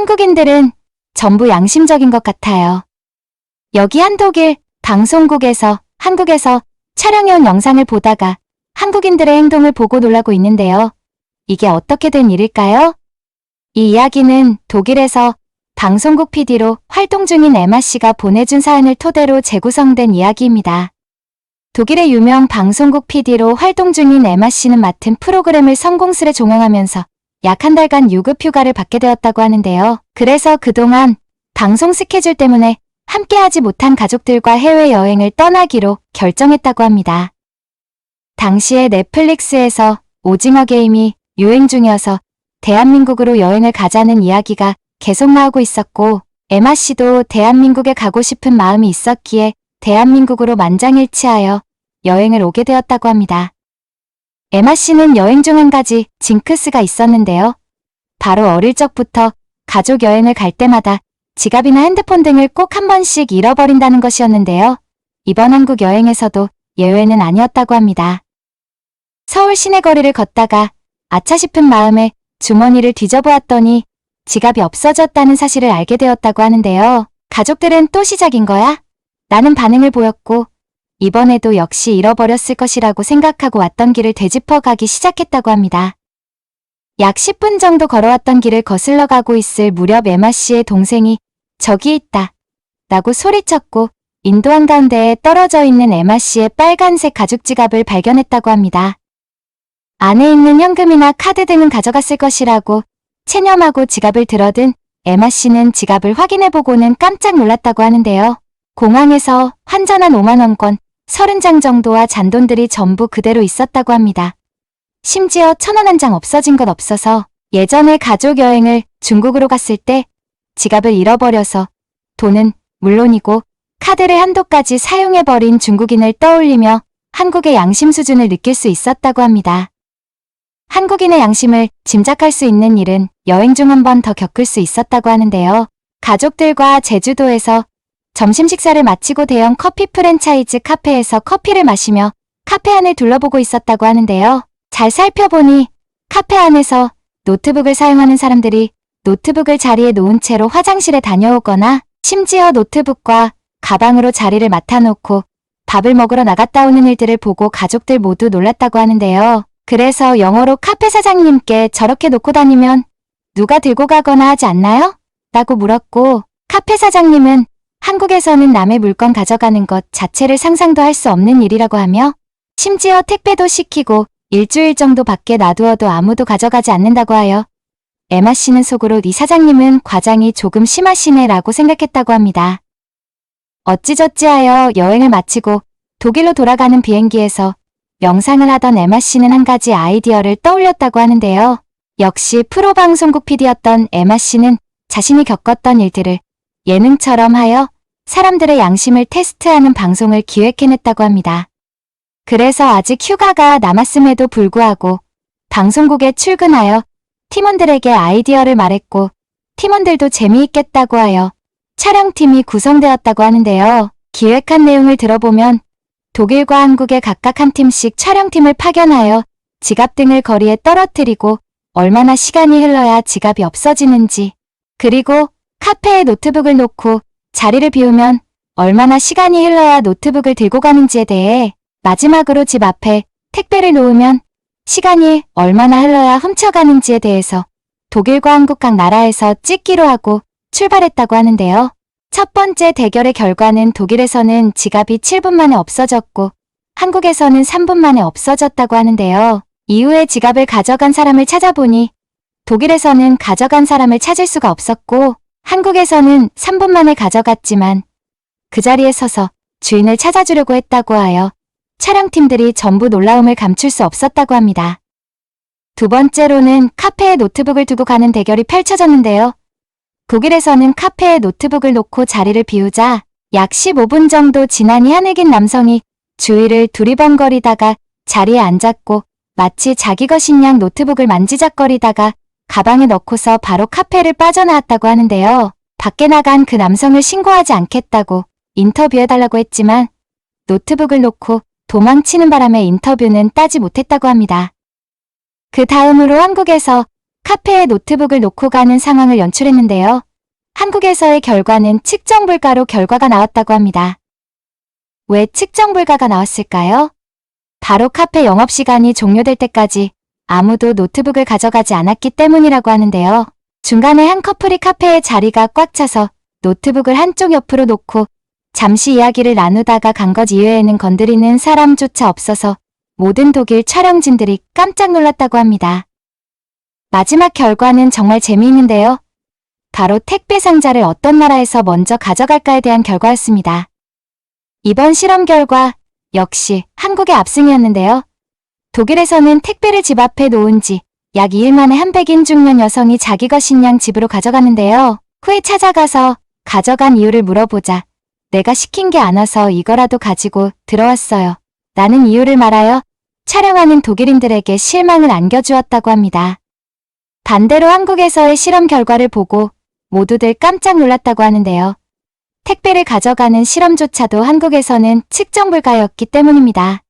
한국인들은 전부 양심적인 것 같아요. 여기 한 독일 방송국에서 한국에서 촬영해온 영상을 보다가 한국인들의 행동을 보고 놀라고 있는데요. 이게 어떻게 된 일일까요? 이 이야기는 독일에서 방송국 PD로 활동 중인 에마 씨가 보내준 사연을 토대로 재구성된 이야기입니다. 독일의 유명 방송국 PD로 활동 중인 에마 씨는 맡은 프로그램을 성공스레 종영하면서 약 한 달간 유급 휴가를 받게 되었다고 하는데요. 그래서 그동안 방송 스케줄 때문에 함께하지 못한 가족들과 해외여행을 떠나기로 결정했다고 합니다. 당시에 넷플릭스에서 오징어 게임이 유행 중이어서 대한민국으로 여행을 가자는 이야기가 계속 나오고 있었고, 에마 씨도 대한민국에 가고 싶은 마음이 있었기에 대한민국으로 만장일치하여 여행을 오게 되었다고 합니다. 에마 씨는 여행 중 한 가지 징크스가 있었는데요. 바로 어릴 적부터 가족 여행을 갈 때마다 지갑이나 핸드폰 등을 꼭 한 번씩 잃어버린다는 것이었는데요. 이번 한국 여행에서도 예외는 아니었다고 합니다. 서울 시내거리를 걷다가 아차 싶은 마음에 주머니를 뒤져보았더니 지갑이 없어졌다는 사실을 알게 되었다고 하는데요. 가족들은 또 시작인 거야? 라는 반응을 보였고, 이번에도 역시 잃어버렸을 것이라고 생각하고 왔던 길을 되짚어가기 시작했다고 합니다. 약 10분 정도 걸어왔던 길을 거슬러 가고 있을 무렵 에마 씨의 동생이 저기 있다 라고 소리쳤고, 인도 한가운데에 떨어져 있는 에마 씨의 빨간색 가죽 지갑을 발견했다고 합니다. 안에 있는 현금이나 카드 등은 가져갔을 것이라고 체념하고 지갑을 들어든 에마 씨는 지갑을 확인해보고는 깜짝 놀랐다고 하는데요. 공항에서 환전한 5만원권 30장 정도와 잔돈들이 전부 그대로 있었다고 합니다. 심지어 1,000원 한 장 없어진 것 없어서 예전에 가족 여행을 중국으로 갔을 때 지갑을 잃어버려서 돈은 물론이고 카드를 한도까지 사용해버린 중국인을 떠올리며 한국의 양심 수준을 느낄 수 있었다고 합니다. 한국인의 양심을 짐작할 수 있는 일은 여행 중 한 번 더 겪을 수 있었다고 하는데요. 가족들과 제주도에서 점심 식사를 마치고 대형 커피 프랜차이즈 카페에서 커피를 마시며 카페 안을 둘러보고 있었다고 하는데요. 잘 살펴보니 카페 안에서 노트북을 사용하는 사람들이 노트북을 자리에 놓은 채로 화장실에 다녀오거나 심지어 노트북과 가방으로 자리를 맡아놓고 밥을 먹으러 나갔다 오는 일들을 보고 가족들 모두 놀랐다고 하는데요. 그래서 영어로 카페 사장님께 저렇게 놓고 다니면 누가 들고 가거나 하지 않나요? 라고 물었고, 카페 사장님은 한국에서는 남의 물건 가져가는 것 자체를 상상도 할 수 없는 일이라고 하며 심지어 택배도 시키고 일주일 정도 밖에 놔두어도 아무도 가져가지 않는다고 하여 에마 씨는 속으로 이 사장님은 과장이 조금 심하시네 라고 생각했다고 합니다. 어찌저찌하여 여행을 마치고 독일로 돌아가는 비행기에서 명상을 하던 에마 씨는 한 가지 아이디어를 떠올렸다고 하는데요. 역시 프로방송국 PD였던 에마 씨는 자신이 겪었던 일들을 예능처럼 하여 사람들의 양심을 테스트하는 방송을 기획해냈다고 합니다. 그래서 아직 휴가가 남았음에도 불구하고 방송국에 출근하여 팀원들에게 아이디어를 말했고, 팀원들도 재미있겠다고 하여 촬영팀이 구성되었다고 하는데요. 기획한 내용을 들어보면 독일과 한국에 각각 한 팀씩 촬영팀을 파견하여 지갑 등을 거리에 떨어뜨리고 얼마나 시간이 흘러야 지갑이 없어지는지, 그리고 카페에 노트북을 놓고 자리를 비우면 얼마나 시간이 흘러야 노트북을 들고 가는지에 대해, 마지막으로 집 앞에 택배를 놓으면 시간이 얼마나 흘러야 훔쳐가는지에 대해서 독일과 한국 각 나라에서 찍기로 하고 출발했다고 하는데요. 첫 번째 대결의 결과는 독일에서는 지갑이 7분 만에 없어졌고 한국에서는 3분 만에 없어졌다고 하는데요. 이후에 지갑을 가져간 사람을 찾아보니 독일에서는 가져간 사람을 찾을 수가 없었고 한국에서는 3분 만에 가져갔지만 그 자리에 서서 주인을 찾아주려고 했다고 하여 촬영팀들이 전부 놀라움을 감출 수 없었다고 합니다. 두 번째로는 카페에 노트북을 두고 가는 대결이 펼쳐졌는데요. 독일에서는 카페에 노트북을 놓고 자리를 비우자 약 15분 정도 지나니 하늘긴 남성이 주위를 두리번거리다가 자리에 앉았고 마치 자기 것인 양 노트북을 만지작거리다가 가방에 넣고서 바로 카페를 빠져나왔다고 하는데요. 밖에 나간 그 남성을 신고하지 않겠다고 인터뷰해달라고 했지만 노트북을 놓고 도망치는 바람에 인터뷰는 따지 못했다고 합니다. 그 다음으로 한국에서 카페에 노트북을 놓고 가는 상황을 연출했는데요. 한국에서의 결과는 측정 불가로 결과가 나왔다고 합니다. 왜 측정 불가가 나왔을까요? 바로 카페 영업시간이 종료될 때까지 아무도 노트북을 가져가지 않았기 때문이라고 하는데요. 중간에 한 커플이 카페의 자리가 꽉 차서 노트북을 한쪽 옆으로 놓고 잠시 이야기를 나누다가 간 것 이외에는 건드리는 사람조차 없어서 모든 독일 촬영진들이 깜짝 놀랐다고 합니다. 마지막 결과는 정말 재미있는데요. 바로 택배 상자를 어떤 나라에서 먼저 가져갈까에 대한 결과였습니다. 이번 실험 결과 역시 한국의 압승이었는데요. 독일에서는 택배를 집 앞에 놓은 지 약 2일 만에 한 백인 중년 여성이 자기 것인 양 집으로 가져갔는데요. 후에 찾아가서 가져간 이유를 물어보자 내가 시킨 게 안 와서 이거라도 가지고 들어왔어요. 라는 이유를 말하여 촬영하는 독일인들에게 실망을 안겨주었다고 합니다. 반대로 한국에서의 실험 결과를 보고 모두들 깜짝 놀랐다고 하는데요. 택배를 가져가는 실험조차도 한국에서는 측정 불가였기 때문입니다.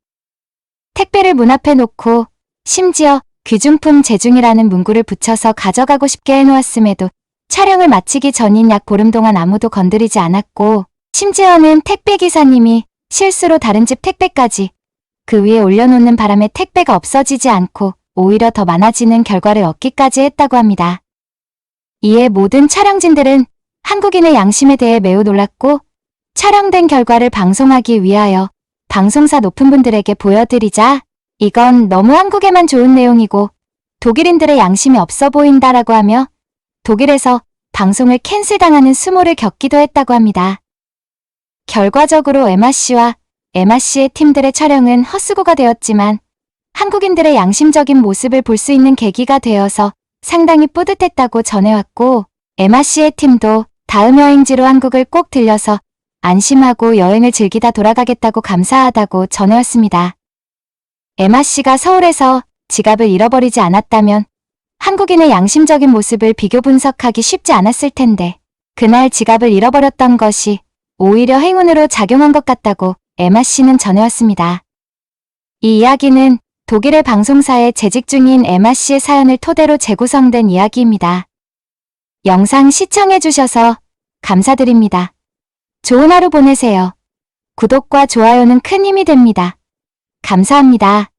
택배를 문 앞에 놓고 심지어 귀중품 제중이라는 문구를 붙여서 가져가고 싶게 해놓았음에도 촬영을 마치기 전인 약 보름 동안 아무도 건드리지 않았고 심지어는 택배 기사님이 실수로 다른 집 택배까지 그 위에 올려놓는 바람에 택배가 없어지지 않고 오히려 더 많아지는 결과를 얻기까지 했다고 합니다. 이에 모든 촬영진들은 한국인의 양심에 대해 매우 놀랐고 촬영된 결과를 방송하기 위하여 방송사 높은 분들에게 보여드리자 이건 너무 한국에만 좋은 내용이고 독일인들의 양심이 없어 보인다라고 하며 독일에서 방송을 캔슬당하는 수모를 겪기도 했다고 합니다. 결과적으로 에마씨와 에마씨의 팀들의 촬영은 헛수고가 되었지만 한국인들의 양심적인 모습을 볼 수 있는 계기가 되어서 상당히 뿌듯했다고 전해왔고 에마씨의 팀도 다음 여행지로 한국을 꼭 들려서 안심하고 여행을 즐기다 돌아가겠다고 감사하다고 전해왔습니다. 에마씨가 서울에서 지갑을 잃어버리지 않았다면 한국인의 양심적인 모습을 비교 분석하기 쉽지 않았을 텐데 그날 지갑을 잃어버렸던 것이 오히려 행운으로 작용한 것 같다고 에마씨는 전해왔습니다. 이 이야기는 독일의 방송사에 재직 중인 에마씨의 사연을 토대로 재구성된 이야기입니다. 영상 시청해주셔서 감사드립니다. 좋은 하루 보내세요. 구독과 좋아요는 큰 힘이 됩니다. 감사합니다.